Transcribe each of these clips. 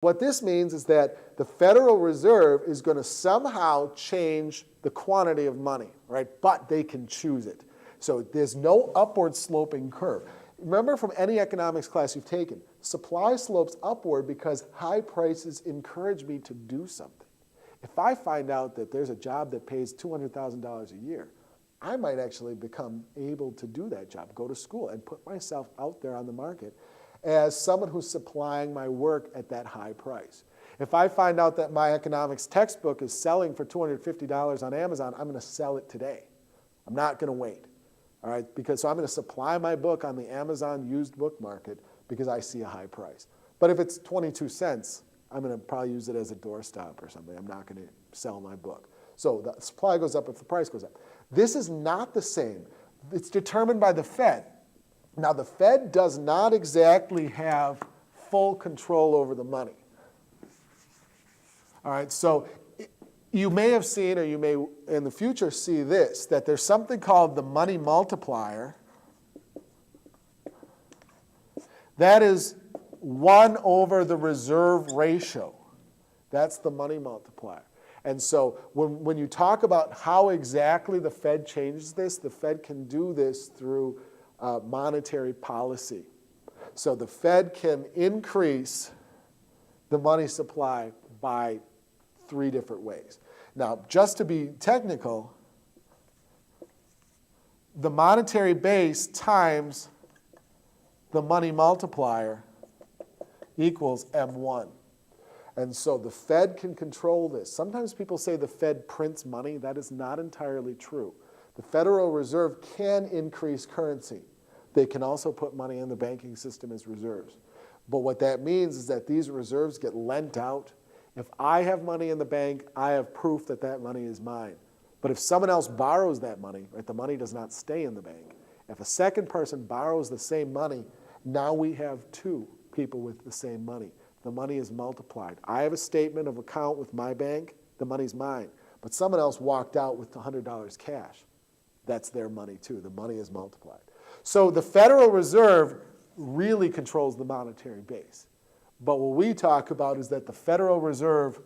What this means is that the Federal Reserve is going to somehow change the quantity of money, right? But they can choose it. So there's no upward sloping curve. Remember from any economics class you've taken, supply slopes upward because high prices encourage me to do something. If I find out that there's a job that pays $200,000 a year, I might actually become able to do that job, go to school, and put myself out there on the market as someone who's supplying my work at that high price. If I find out that my economics textbook is selling for $250 on Amazon, I'm going to sell it today. I'm not going to wait. All right? So I'm going to supply my book on the Amazon used book market because I see a high price. But if it's 22 cents, I'm going to probably use it as a doorstop or something. I'm not going to sell my book. So the supply goes up if the price goes up. This is not the same. It's determined by the Fed. Now, the Fed does not exactly have full control over the money. All right, so you may have seen, or you may in the future see this, that there's something called the money multiplier. That is 1 over the reserve ratio. That's the money multiplier. And so when you talk about how exactly the Fed changes this, the Fed can do this through monetary policy. So the Fed can increase the money supply by 3 different ways. Now, just to be technical, the monetary base times the money multiplier equals M1. And so the Fed can control this. Sometimes people say the Fed prints money. That is not entirely true. The Federal Reserve can increase currency. They can also put money in the banking system as reserves. But what that means is that these reserves get lent out. If I have money in the bank, I have proof that that money is mine. But if someone else borrows that money, right, the money does not stay in the bank. If a second person borrows the same money, now we have 2 people with the same money. The money is multiplied. I have a statement of account with my bank, the money's mine. But someone else walked out with $100 cash. That's their money too. The money is multiplied. So the Federal Reserve really controls the monetary base. But what we talk about is that the Federal Reserve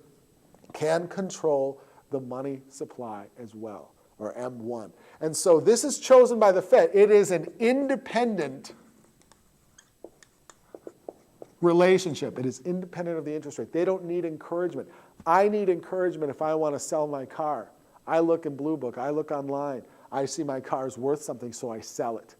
can control the money supply as well, or M1. And so this is chosen by the Fed. It is an independent relationship. It is independent of the interest rate. They don't need encouragement. I need encouragement if I want to sell my car. I look in Blue Book. I look online. I see my car's worth something, so I sell it.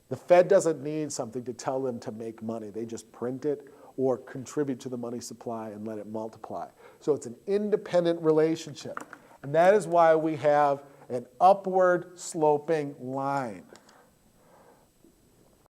The Fed doesn't need something to tell them to make money. They just print it or contribute to the money supply and let it multiply. So it's an independent relationship. And that is why we have an upward sloping line.